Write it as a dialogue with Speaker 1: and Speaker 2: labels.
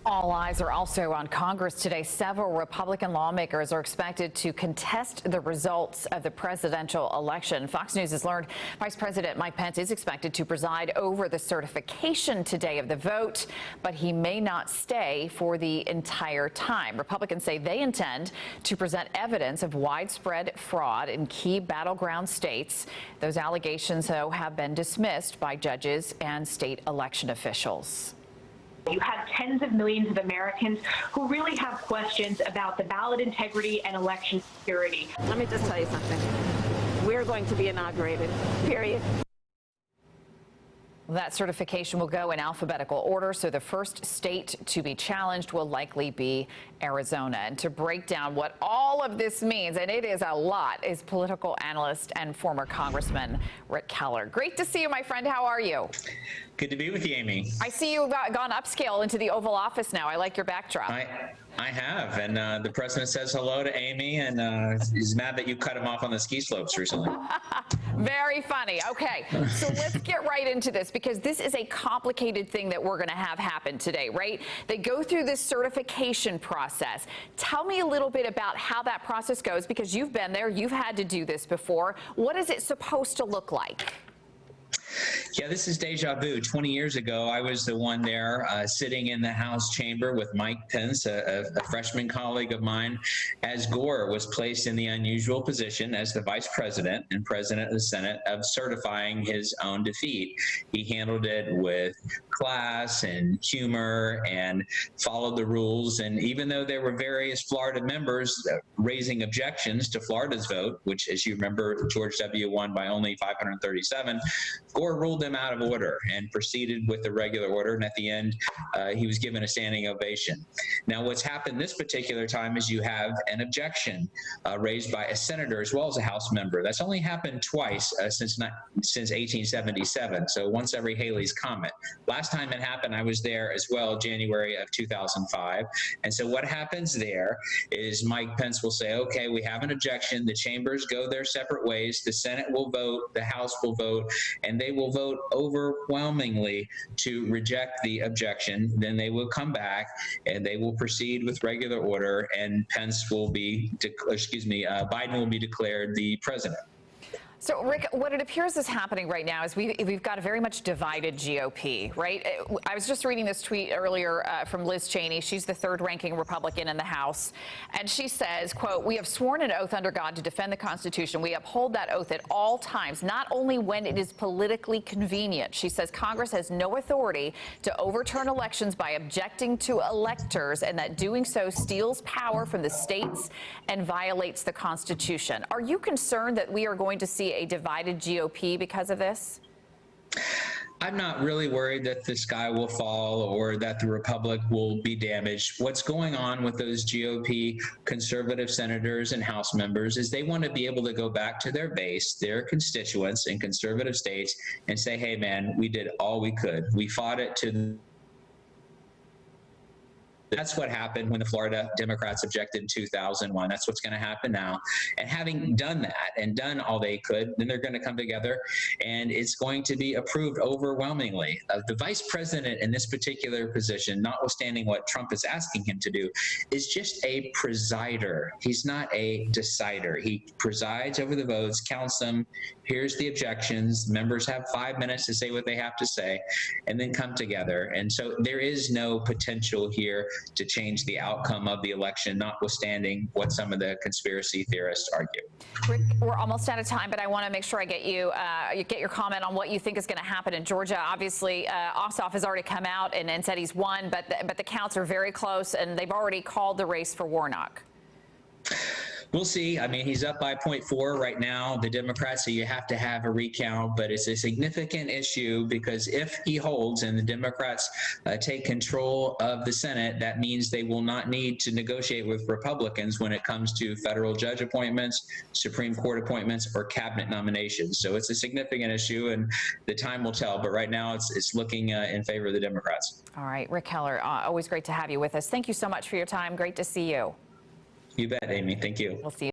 Speaker 1: All eyes are also on Congress today. Several Republican lawmakers are expected to contest the results of the presidential election. Fox News has learned Vice President Mike Pence is expected to preside over the certification today of the vote, but he may not stay for the entire time. Republicans say they intend to present evidence of widespread fraud in key battleground states. Those allegations, though, have been dismissed by judges and state election officials.
Speaker 2: You have tens of millions of Americans who really have questions about the ballot integrity and election security.
Speaker 3: Let me just tell you something. We're going to be inaugurated, period.
Speaker 1: That certification will go in alphabetical order, so the first state to be challenged will likely be Arizona. And to break down what all of this means, and it is a lot, is political analyst and former Congressman Rick Keller. Great to see you, my friend. How are you?
Speaker 4: Good to be with you, Amy.
Speaker 1: I see you've gone upscale into the Oval Office now. I like your backdrop.
Speaker 4: I have, and the president says hello to Amy, and he's mad that you cut him off on the ski slopes recently.
Speaker 1: Very funny. Okay, so let's get right into this, because this is a complicated thing that we're going to have happen today, right? They go through this certification process. Tell me a little bit about how that process goes, because you've been there, you've had to do this before. What is it supposed to look like?
Speaker 4: Yeah, this is deja vu. 20 years ago, I was the one there sitting in the House chamber with Mike Pence, a freshman colleague of mine, as Gore was placed in the unusual position as the vice president and president of the Senate of certifying his own defeat. He handled it with class and humor and followed the rules. And even though there were various Florida members raising objections to Florida's vote, which, as you remember, George W. won by only 537, Gore ruled them out of order and proceeded with the regular order, and at the end he was given a standing ovation. Now, what's happened this particular time is you have an objection raised by a senator as well as a House member. That's only happened twice since 1877, so once every Haley's Comet. Last time it happened, I was there as well, January of 2005, and so what happens there is Mike Pence will say, okay, we have an objection, the chambers go their separate ways, the Senate will vote, the House will vote, and they will vote overwhelmingly to reject the objection. Then they will come back and they will proceed with regular order, and Pence will be, Biden will be declared the president.
Speaker 1: So, Rick, what it appears is happening right now is we've got a very much divided GOP, right? I was just reading this tweet earlier from Liz Cheney. She's the third-ranking Republican in the House. And she says, quote, "We have sworn an oath under God to defend the Constitution. We uphold that oath at all times, not only when it is politically convenient." She says Congress has no authority to overturn elections by objecting to electors, and that doing so steals power from the states and violates the Constitution. Are you concerned that we are going to see a divided GOP because of this?
Speaker 4: I'm not really worried that the sky will fall or that the republic will be damaged. What's going on with those GOP conservative senators and House members is they want to be able to go back to their base, their constituents in conservative states, and say, hey, man, we did all we could. We fought it to That's what happened when the Florida Democrats objected in 2001. That's what's going to happen now. And having done that and done all they could, then they're going to come together and it's going to be approved overwhelmingly. The vice president in this particular position, notwithstanding what Trump is asking him to do, is just a presider. He's not a decider. He presides over the votes, counts them, hears the objections. Members have 5 minutes to say what they have to say and then come together. And so there is no potential here to change the outcome of the election, notwithstanding what some of the conspiracy theorists argue.
Speaker 1: Rick, we're almost out of time, but I want to make sure I get your comment on what you think is going to happen in Georgia. Obviously, Ossoff has already come out and said he's won, but the counts are very close, and they've already called the race for Warnock.
Speaker 4: We'll see. I mean, he's up by 0.4 right now, the Democrats, so you have to have a recount, but it's a significant issue because if he holds and the Democrats take control of the Senate, that means they will not need to negotiate with Republicans when it comes to federal judge appointments, Supreme Court appointments, or cabinet nominations. So it's a significant issue, and the time will tell, but right now it's looking in favor of the Democrats.
Speaker 1: All right, Rick Keller, always great to have you with us. Thank you so much for your time. Great to see you.
Speaker 4: You bet, Amy. Thank you.
Speaker 1: We'll see you.